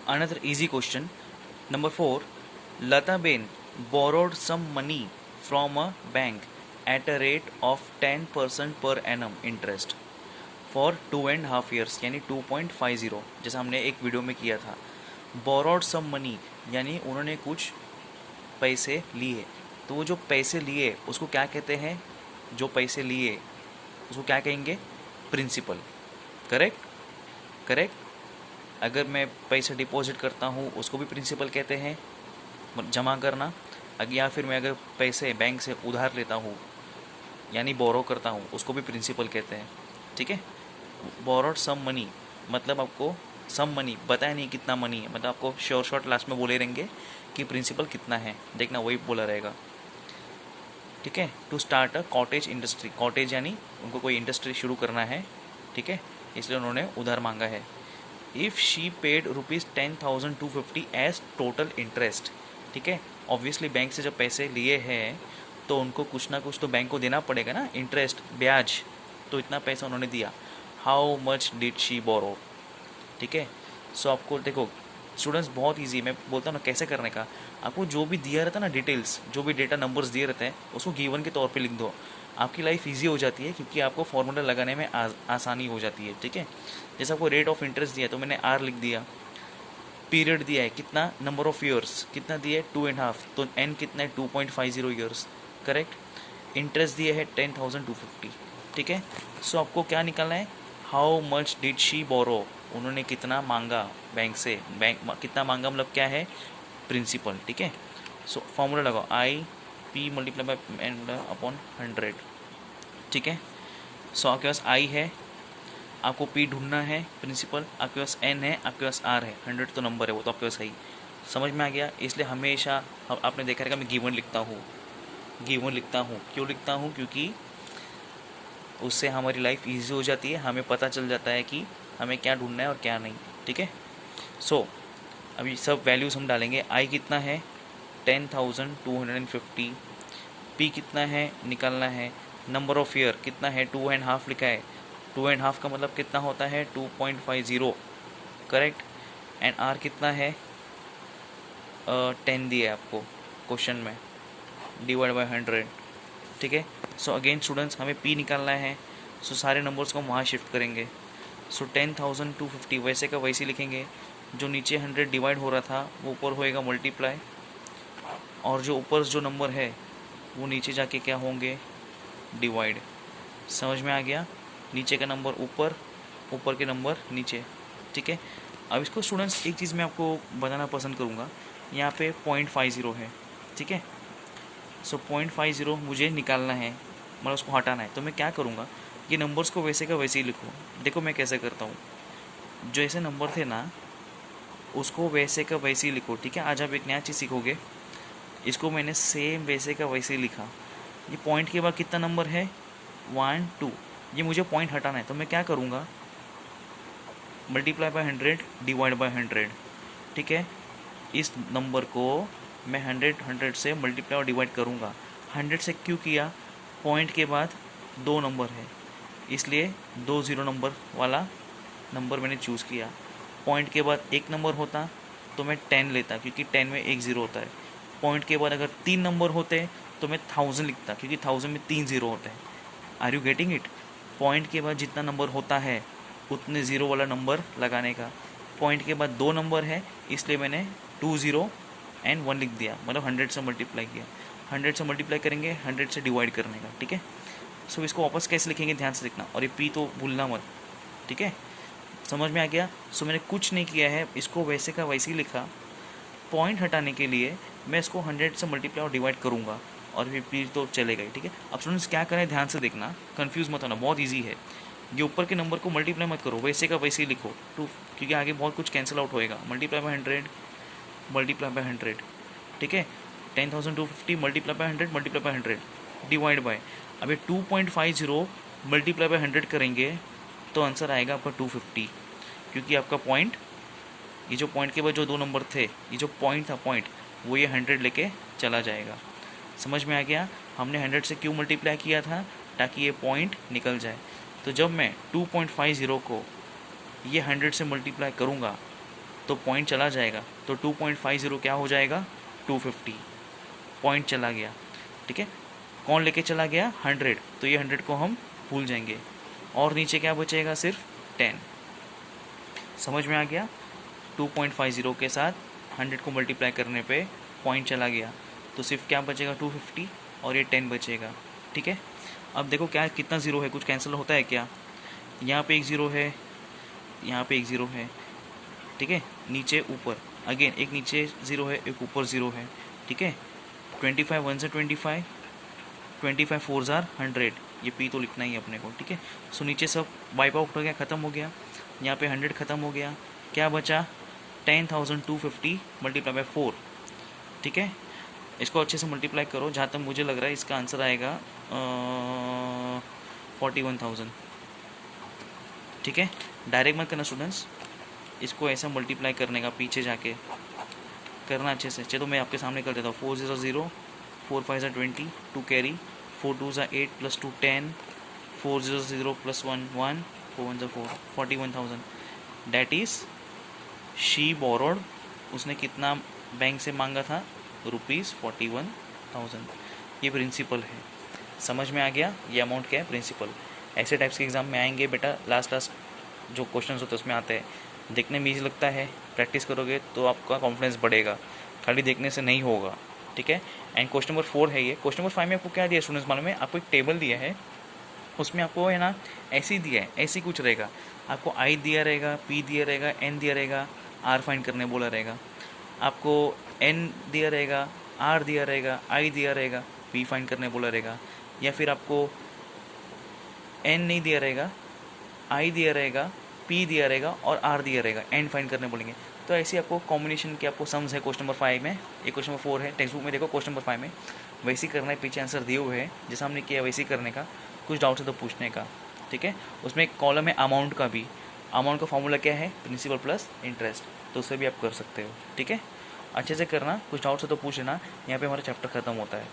Another easy question. Number 4. Lata Ben borrowed some money from a bank at a rate of 10% per annum interest for 2.5 years यानी 2.50, जैसा हमने एक video में किया था. Borrowed some money यानी उन्होंने कुछ पैसे लिए. तो वो जो पैसे लिए उसको क्या कहते हैं? जो पैसे लिए उसको क्या कहेंगे? प्रिंसिपल. करेक्ट. करेक्ट. अगर मैं पैसे डिपॉजिट करता हूँ उसको भी प्रिंसिपल कहते हैं, जमा करना. या फिर मैं अगर पैसे बैंक से उधार लेता हूँ यानी बोरो करता हूँ उसको भी प्रिंसिपल कहते हैं. ठीक है. बोरोड सम मनी मतलब आपको सम मनी बताया नहीं कितना मनी है, मतलब आपको शॉर्ट लास्ट में बोले रहेंगे कि प्रिंसिपल कितना है, देखना वही बोला रहेगा. ठीक है. To start a cottage industry. Cottage यानी उनको कोई इंडस्ट्री शुरू करना है. ठीक है. इसलिए उन्होंने उधार मांगा है. If she paid ₹10,250 as total interest. ठीक है. ऑब्वियसली बैंक से जब पैसे लिए हैं तो उनको कुछ ना कुछ तो बैंक को देना पड़ेगा ना, इंटरेस्ट, ब्याज. तो इतना पैसा उन्होंने दिया. हाउ मच डिड शी बोरो. ठीक है. सो आपको देखो स्टूडेंट्स बहुत इजी, मैं बोलता हूँ ना कैसे करने का. आपको जो भी दिया रहता है ना डिटेल्स, जो भी डेटा नंबर्स दिए रहते हैं उसको गिवन के तौर पे लिख दो. आपकी लाइफ इजी हो जाती है क्योंकि आपको फॉर्मूला लगाने में आसानी हो जाती है. ठीक है. जैसे आपको रेट ऑफ इंटरेस्ट दिया तो मैंने आर लिख दिया. पीरियड दिया है कितना, नंबर ऑफ ईयर्स कितना दिया है 2.5, तो एन कितना है 2.50 ईयर्स. करेक्ट. इंटरेस्ट दिया है 10,250. ठीक है. सो आपको क्या निकालना है? हाउ मच डिड शी बोरो. उन्होंने कितना मांगा बैंक से. बैंक कितना मांगा मतलब क्या है? प्रिंसिपल. ठीक है. सो फॉर्मूला लगाओ, I P multiply by N upon 100. ठीक है. सो आपके पास आई है, आपको पी ढूंढना है प्रिंसिपल, आपके पास एन है, आपके पास आर है, 100 तो नंबर है वो तो आपके पास है ही. समझ में आ गया. इसलिए हमेशा आपने देखा रहेगा मैं गिवन लिखता हूँ. गिवन लिखता हूँ क्यों लिखता हूँ? क्योंकि उससे हमारी लाइफ इजी हो जाती है, हमें पता चल जाता है कि हमें क्या ढूंढना है और क्या नहीं. ठीक है. सो अभी सब वैल्यूज़ हम डालेंगे. आई कितना है 10,250. पी कितना है निकालना है. नंबर ऑफ ईयर कितना है 2.5 लिखा है. 2.5 का मतलब कितना होता है 2.50. करेक्ट. एंड आर कितना है 10 दिया है आपको क्वेश्चन में, डिवाइड बाई 100. ठीक है. सो अगेन स्टूडेंट्स हमें पी निकालना है. सो सारे नंबर्स को हम वहाँ शिफ्ट करेंगे. सो 10,250 वैसे का वैसे लिखेंगे. जो नीचे 100 डिवाइड हो रहा था वो ऊपर होएगा मल्टीप्लाई, और जो ऊपर जो नंबर है वो नीचे जाके क्या होंगे? डिवाइड. समझ में आ गया. नीचे का नंबर ऊपर, ऊपर के नंबर नीचे. ठीक है. अब इसको स्टूडेंट्स एक चीज़ मैं आपको बताना पसंद करूँगा. यहाँ पे 0.50 है. ठीक है. सो 0.50 मुझे निकालना है, मतलब उसको हटाना है. तो मैं क्या करूँगा, ये नंबर्स को वैसे का वैसे ही लिखूँ. देखो मैं कैसे करता हूँ. जो ऐसे नंबर थे ना उसको वैसे का वैसे ही लिखो. ठीक है. आज आप एक नया चीज़ सीखोगे. इसको मैंने सेम वैसे का वैसे ही लिखा. ये पॉइंट के बाद कितना नंबर है 1 2, ये मुझे पॉइंट हटाना है. तो मैं क्या करूँगा, मल्टीप्लाई बाय 100 डिवाइड बाय 100. ठीक है. इस नंबर को मैं 100 से मल्टीप्लाई और डिवाइड करूँगा. 100 से क्यों किया? पॉइंट के बाद 2 नंबर है इसलिए 2 0 नंबर वाला नंबर मैंने चूज़ किया. पॉइंट के बाद एक नंबर होता तो मैं 10 लेता क्योंकि 10 में एक ज़ीरो होता है. पॉइंट के बाद अगर 3 नंबर होते तो मैं 1000 लिखता क्योंकि 1000 में 3 ज़ीरो होते हैं. Are you getting it? Point के बाद जितना नंबर होता है उतने ज़ीरो वाला नंबर लगाने का. पॉइंट के बाद 2 नंबर है इसलिए मैंने 2 0 एंड 1 लिख दिया, मतलब 100 से मल्टीप्लाई किया. 100 से मल्टीप्लाई करेंगे 100 से डिवाइड करने का. ठीक है. सो इसको वापस कैसे लिखेंगे ध्यान से देखना, और ये पी तो भूलना मत. ठीक है. समझ में आ गया. सो मैंने कुछ नहीं किया है, इसको वैसे का वैसे ही लिखा. पॉइंट हटाने के लिए मैं इसको 100 से मल्टीप्लाई और डिवाइड करूँगा और फिर पी तो चलेगा ही. ठीक है. अब स्टूडेंट्स क्या करें ध्यान से देखना, कंफ्यूज मत होना, बहुत ईजी है. ये ऊपर के नंबर को मल्टीप्लाई मत करो, वैसे का वैसे ही लिखो क्योंकि आगे बहुत कुछ कैंसिल आउट होएगा. Multiply by 100 multiply by 100. ठीक है. 10,250 multiply by 100 multiply by 100 divide by. अब ये 2.50 मल्टीप्लाई बाय 100 करेंगे तो आंसर आएगा आपका 250 क्योंकि आपका पॉइंट, ये जो पॉइंट के बाद जो 2 नंबर थे, ये जो पॉइंट था पॉइंट वो ये 100 लेके चला जाएगा. समझ में आ गया. हमने 100 से क्यों मल्टीप्लाई किया था? ताकि ये पॉइंट निकल जाए. तो जब मैं 2.50 को ये 100 से मल्टीप्लाई करूँगा तो पॉइंट चला जाएगा, तो 2.50 क्या हो जाएगा, 250, पॉइंट चला गया। ठीक है, कौन लेके चला गया, 100, तो ये 100 को हम भूल जाएंगे, और नीचे क्या बचेगा, सिर्फ 10। समझ में आ गया, 2.50 के साथ 100 को मल्टीप्लाई करने पे पॉइंट चला गया, तो सिर्फ क्या बचेगा, 250, और ये 10 बचेगा। ठीक है, अब देखो क्या कितना ज़ीरो है, कुछ कैंसिल होता है क्या, यहाँ पे एक ज़ीरो है, यहाँ पे एक ज़ीरो है। ठीक है, नीचे ऊपर अगेन एक नीचे ज़ीरो है, एक ऊपर ज़ीरो है। ठीक है, 25 1 से 25, 25 4 ज़ार 100, ये पी तो लिखना ही है अपने को। ठीक है, सो नीचे सब वाइप आउट हो गया, ख़त्म हो गया, यहाँ पे 100 ख़त्म हो गया, क्या बचा, 10,250 मल्टीप्लाई बाय 4। ठीक है, इसको अच्छे से मल्टीप्लाई करो, जहाँ तक मुझे लग रहा है इसका आंसर आएगा 41,000। ठीक है, डायरेक्ट मत करना स्टूडेंट्स, इसको ऐसा मल्टीप्लाई करने का पीछे जाके करना अच्छे से। चलो मैं आपके सामने कर देता हूँ, 4 0 0, 4 5 20, 2 carry, 4 2 8 + 2 10, 4 0 0 + 1 1, 4 1 4, 41,000। That is she borrowed, उसने कितना बैंक से मांगा था, ₹41,000। ये प्रिंसिपल है, समझ में आ गया, ये अमाउंट क्या है, प्रिंसिपल। ऐसे टाइप्स के एग्जाम में आएंगे बेटा, लास्ट जो क्वेश्चंस होते हैं उसमें आते हैं, देखने में ईजी लगता है, प्रैक्टिस करोगे तो आपका कॉन्फिडेंस बढ़ेगा, खाली देखने से नहीं होगा। ठीक है, एंड क्वेश्चन नंबर 4 है ये। क्वेश्चन नंबर 5 में आपको क्या दिया स्टूडेंट्स मालूम है, आपको एक टेबल दिया है, उसमें आपको है ना ऐसे ही दिया है, ऐसे ही कुछ रहेगा, आपको आई दिया रहेगा, पी दिया रहेगा, एन दिया रहेगा, आर फाइंड करने बोला रहेगा, आपको एन दिया रहेगा, आर दिया रहेगा, आई दिया रहेगा, पी फाइंड करने बोला रहेगा, या फिर आपको एन नहीं दिया रहेगा, आई दिया रहेगा, पी दिया रहेगा और आर दिया रहेगा, एन फाइंड करने बोलेंगे। तो ऐसे आपको कॉम्बिनेशन के आपको सम्स है क्वेश्चन नंबर 5 में, ये क्वेश्चन नंबर 4 है, टेक्स्ट बुक में देखो क्वेश्चन नंबर 5 में वैसे ही करना है, पीछे आंसर दिए हुए हैं जैसा हमने किया वैसे ही करने का, कुछ डाउट है तो पूछने का। ठीक है, उसमें एक कॉलम है अमाउंट का भी, अमाउंट का फॉर्मूला क्या है, प्रिंसिपल प्लस इंटरेस्ट, तो उससे भी आप कर सकते हो। ठीक है, अच्छे से करना, कुछ डाउट्स है तो पूछ लेना, यहाँ पे हमारा चैप्टर खत्म होता है।